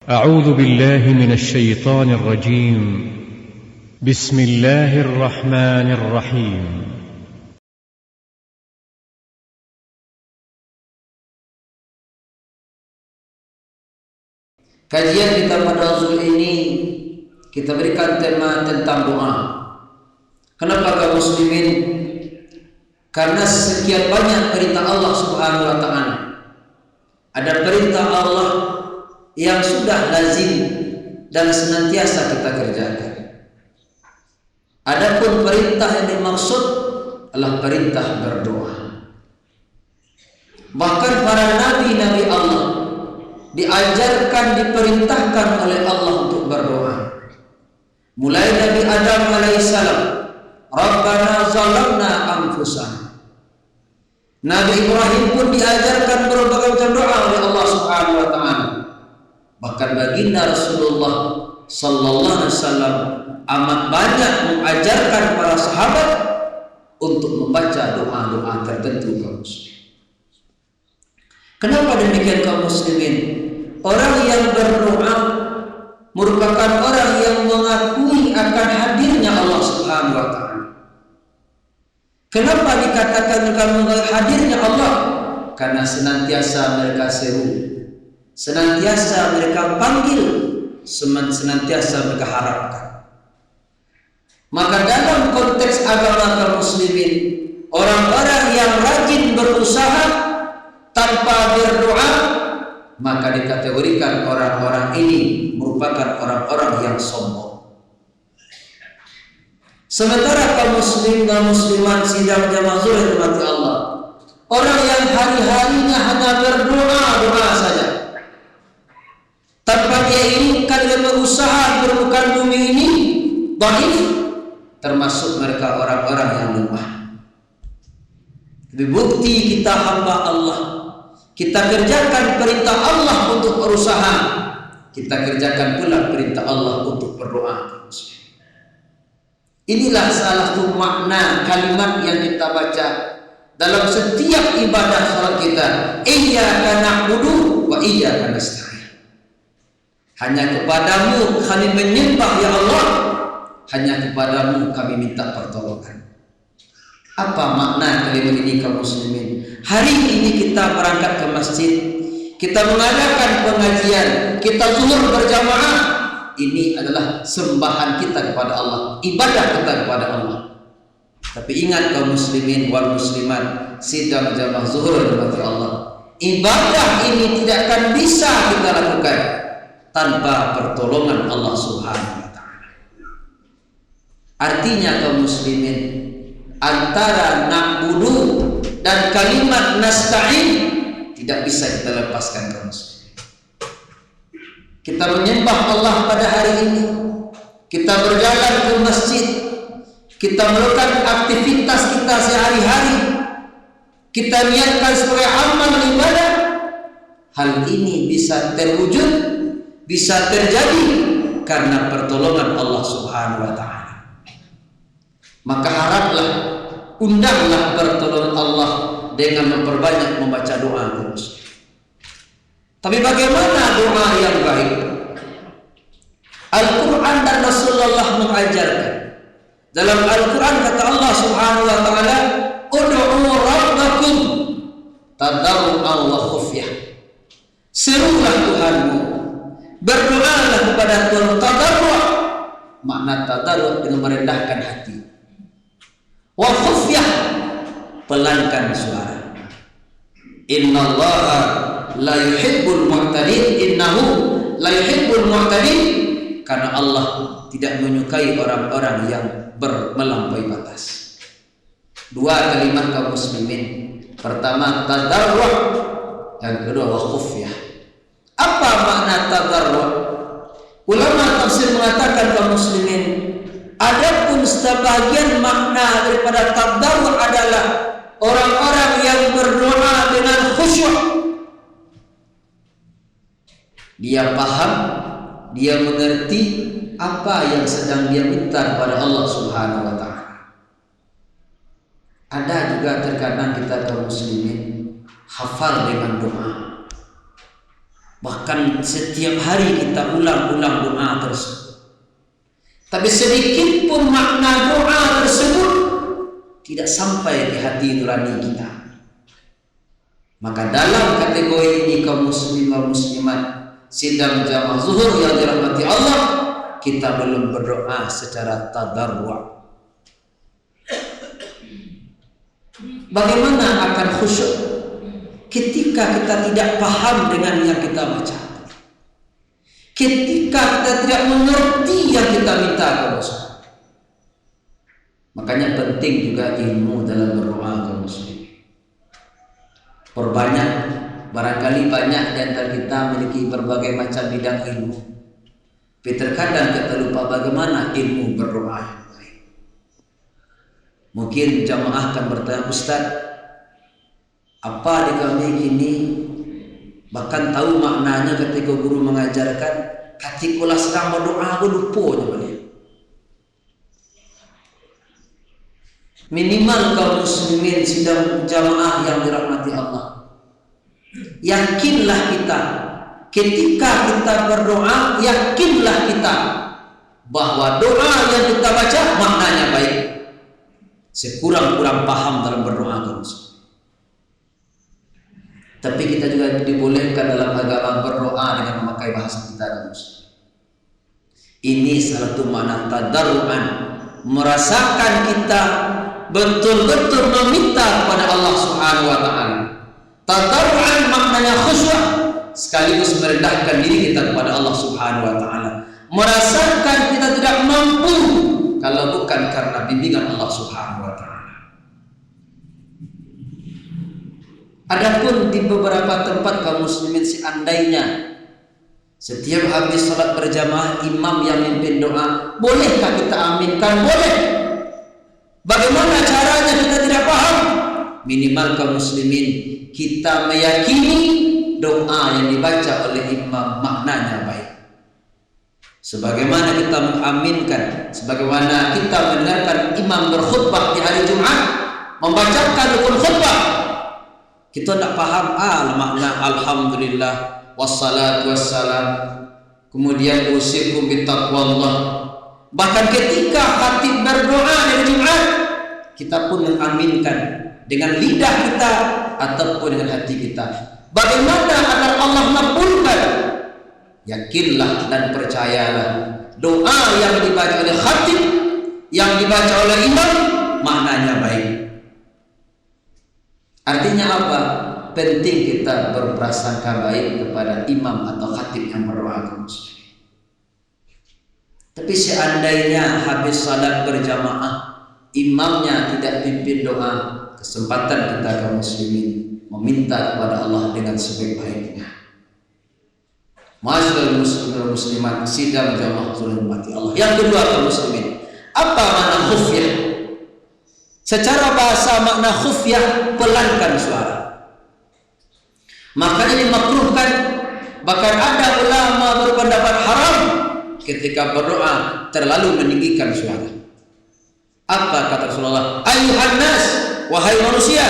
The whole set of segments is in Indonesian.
أعوذ بالله من الشيطان الرجيم. بسم الله الرحمن الرحيم. Kajian kita pada Zul ini kita berikan tema tentang doa. Kenapa kaum muslimin? Karena sekian banyak perintah Allah Subhanahu wa taala. Ada perintah Allah yang sudah lazim dan senantiasa kita kerjakan. Adapun perintah yang dimaksud adalah perintah berdoa. Bahkan para nabi-nabi Allah diajarkan, diperintahkan oleh Allah untuk berdoa. Mulai Nabi Adam alaihissalam, Rabbana zalamna anfusana. Nabi Ibrahim pun diajarkan berbagai macam doa oleh Allah Subhanahu wa taala. Bahkan baginda Rasulullah sallallahu alaihi wasallam amat banyak mengajarkan para sahabat untuk membaca doa-doa tertentu kaum muslimin. Kenapa demikian kaum muslimin? Orang yang berdoa merupakan orang yang mengakui akan hadirnya Allah Subhanahu wa taala. Kenapa dikatakan hadirnya Allah? Karena senantiasa mereka seru, senantiasa mereka panggil, senantiasa mereka harapkan. Maka dalam konteks agama kaum muslimin, orang-orang yang rajin berusaha tanpa berdoa, maka dikategorikan orang-orang ini merupakan orang-orang yang sombong. Sementara kaum muslim dan muslimat sidang jamaah zuhur mati Allah, orang yang hari-harinya hanya berdoa saja, tanpa dia inginkan dan berusaha berbukan bumi ini dhaif, termasuk mereka orang-orang yang lemah. Bukti kita hamba Allah, kita kerjakan perintah Allah untuk berusaha, kita kerjakan pula perintah Allah untuk berdoa. Inilah salah satu makna kalimat yang kita baca dalam setiap ibadah salat kita. Iyyaka na'budu wa iyyaka nasta'in. Hanya kepadamu kami menyembah ya Allah, hanya kepadamu kami minta pertolongan. Apa makna kalimat ini kaum muslimin? Hari ini kita berangkat ke masjid, kita mengadakan pengajian, kita zuhur berjamaah. Ini adalah sembahan kita kepada Allah, ibadah kita kepada Allah. Tapi ingat kaum muslimin wal muslimat sidang jamaah zuhur kepada Allah, ibadah ini tidak akan bisa kita lakukan tanpa pertolongan Allah Subhanahu wa taala. Artinya kaum muslimin, antara na'budu dan kalimat nasta'in tidak bisa kita lepaskan kaum muslimin. Kita menyembah Allah pada hari ini, kita berjalan ke masjid, kita melakukan aktivitas kita sehari-hari, kita niatkan sebagai amal ibadah. Hal ini bisa terwujud, bisa terjadi karena pertolongan Allah Subhanahu wa taala. Maka haraplah, undanglah pertolongan Allah dengan memperbanyak membaca doa terus. Tapi bagaimana doa yang baik? Al-Quran dan Rasulullah mengajarkan. Dalam Al-Quran kata Allah Subhanahu wa taala, "Ud'u rabbakum tadarruan wa khufyah." Serulah Tuhanmu, berdoalah kepada Tuhan tadarru'. Makna tadarru' dengan merendahkan hati. Wa khufyah, pelankan suara. Innallaha la yuhibbul mu'tadin, innahu la yuhibbul mu'tadin, karena Allah tidak menyukai orang-orang yang melampaui batas. Dua kalimat kaum muslimin, pertama tadarru', yang kedua wa khufyah. Apa makna tadarru'? Ulama tafsir mengatakan kaum muslimin, adapun sebagian makna daripada tadarru' adalah orang-orang yang berdoa dengan khusyuk. Dia paham, dia mengerti apa yang sedang dia minta kepada Allah Subhanahu wa taala. Ada juga terkadang kita kaum muslimin hafal dengan doa, Bahkan setiap hari kita ulang-ulang doa tersebut. Tapi sedikit pun makna doa tersebut tidak sampai di hati nurani kita. Maka dalam kategori ini kaum muslimin wal muslimat sidang jamaah zuhur yang dirahmati Allah, kita belum berdoa secara tadarru'. Bagaimana akan khusyuk ketika kita tidak paham dengan yang kita baca, ketika kita tidak mengerti yang kita minta kepada Allah. Makanya penting juga ilmu dalam berdoa kaum muslim. Perbanyak, barangkali banyak di antara kita memiliki berbagai macam bidang ilmu, tapi terkadang kita lupa bagaimana ilmu berdoa yang baik. Mungkin jamaah akan bertanya, Ustaz, apa di kami kini bahkan tahu maknanya ketika guru mengajarkan, ketika sedang berdoa aku lupa aja balik. Minimal kaum muslimin sidang jamaah yang dirahmati Allah, yakinlah kita ketika kita berdoa, yakinlah kita bahwa doa yang kita baca maknanya baik. Sekurang-kurang paham dalam berdoa kaum muslimin. Tapi kita juga dibolehkan dalam agama berdoa dengan memakai bahasa kita kaum muslimin. Ini salah satu makna tadarruan, merasakan kita betul-betul meminta kepada Allah Subhanahu wa taala. Tadarruan maknanya khusyuk, sekaligus merendahkan diri kita kepada Allah Subhanahu wa taala. Merasakan kita tidak mampu kalau bukan karena bimbingan Allah Subhanahu wa taala. Adapun di beberapa tempat kaum muslimin seandainya setiap habis salat berjamaah imam yang mimpin doa, bolehkah kita aminkan? Boleh. Bagaimana caranya kita tidak paham? Minimal kaum muslimin kita meyakini doa yang dibaca oleh imam maknanya baik. Sebagaimana kita mengaminkan, sebagaimana kita mendengarkan imam berkhutbah di hari Jumat, membacakan rukun khutbah, kita tidak paham makna alhamdulillah wassalatu wassalam, kemudian usikum bittaqwallah. Bahkan ketika khatib berdoa di Jumat, kita pun mengaminkan dengan lidah kita ataupun dengan hati kita. Bagaimana agar Allah mengabulkan? Yakinlah dan percayalah, doa yang dibaca oleh khatib, yang dibaca oleh imam, maknanya baik. Artinya apa? Penting kita berprasangka baik kepada imam atau khatib yang berdoa kaum muslimin. Tapi seandainya habis salat berjamaah, imamnya tidak pimpin doa, kesempatan kita kaum muslimin meminta kepada Allah dengan sebaik-baiknya. Masyaallah muslimin muslimat sidang jamaah mati Allah. Yang kedua kaum muslimin, apa makna khufyah? Secara bahasa makna khufyah pelankan suara. Maka ini makruhkan, bahkan ada ulama berpendapat haram ketika berdoa terlalu meninggikan suara. Apa kata Rasulullah? Ayuhan nas, wahai manusia,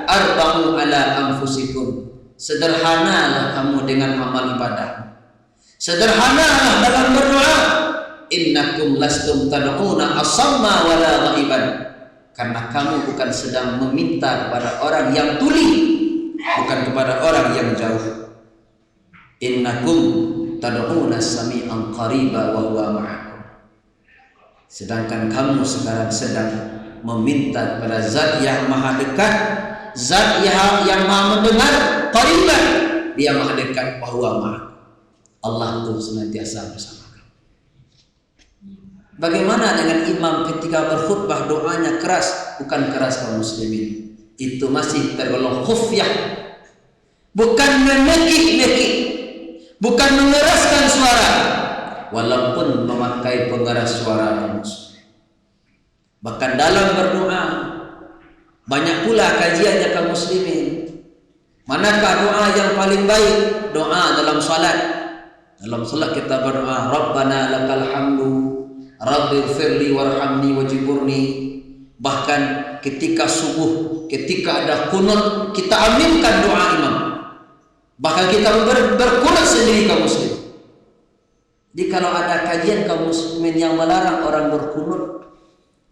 arba'u ala anfusikum. Sederhanalah kamu dengan amal ibadah. Sederhanalah dalam berdoa. Innakum lastum tad'una asamma wala ghaiban. Karena kamu bukan sedang meminta kepada orang yang tuli, bukan kepada orang yang jauh. Innakum tad'una sami'an qariba wa huwa ma'akum. Sedangkan kamu sekarang sedang meminta kepada zat yang maha dekat, zat yang maha mendengar, qariban, dia maha dekat, wa huwa ma'akum. Allah itu senantiasa bersama kamu. Bagaimana dengan imam ketika berkhutbah doanya keras? Bukan keras kaum muslimin, itu masih tergolong khufyah, bukan menekik-nekik, bukan mengeraskan suara, walaupun memakai pengeras suara kaum muslimin. Bahkan dalam berdoa banyak pula kajiannya kaum muslimin. Manakah doa yang paling baik? Doa dalam salat. Dalam salat kita berdoa, Rabbana lakal hamdu, Rabbighfirli warhamni wajiburni. Bahkan ketika subuh, ketika ada qunut, kita aminkan doa imam. Bahkan kita berkunut sendiri kaum muslim. Jadi kalau ada kajian kaum muslimin yang melarang orang berkunut,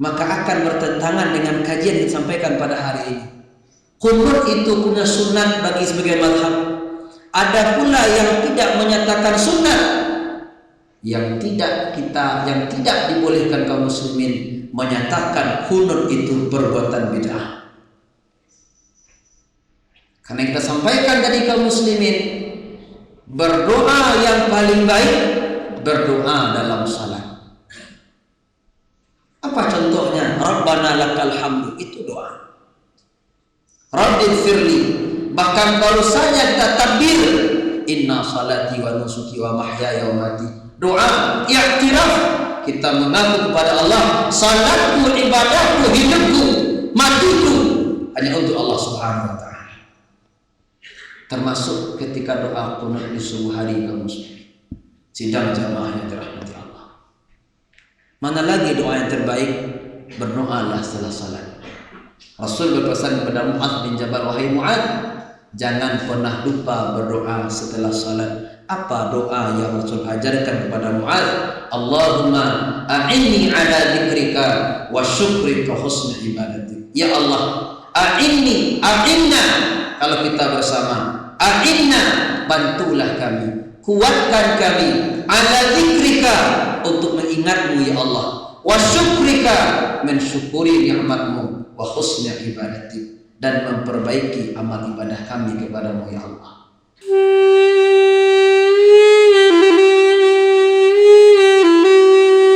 maka akan bertentangan dengan kajian yang disampaikan pada hari ini. Kunut itu punya sunat bagi sebagian mazhab. Ada pula yang tidak menyatakan sunat, yang tidak dibolehkan kaum muslimin menyatakan kunut itu perbuatan bid'ah. Karena kita sampaikan tadi kaum muslimin, berdoa yang paling baik berdoa dalam salat. Apa contohnya? Rabbana lakal hamdu, itu doa. Rabbil firli, bahkan kalau saja kita takbir, inna salati wa nusuki wa mahyaya wa mati, doa i'tiraf, kita mengaku kepada Allah, salatku, ibadahku, hidupku, matiku hanya untuk Allah Subhanahu wa taala. Termasuk ketika doa kunut di subuh hari kaum muslimin, sidang jamaah yang dirahmati Allah. Mana lagi doa yang terbaik? Berdoalah setelah salat. Rasul berpesan kepada Mu'adz bin Jabal, wahai Mu'adz, jangan pernah lupa berdoa setelah salat. Apa doa yang Rasul ajarkan kepada Mu'adz? Allahumma a'inni ala dzikrika wa syukrika husni ibadatik. Ya Allah, a'inna, kalau kita bersama, a'inna, bantulah kami, kuatkan kami, ala dzikrika, untuk mengingatmu ya Allah, wa syukrika, mensyukuri nikmatmu, wa husni ibadatik, dan memperbaiki amal ibadah kami kepadamu ya Allah.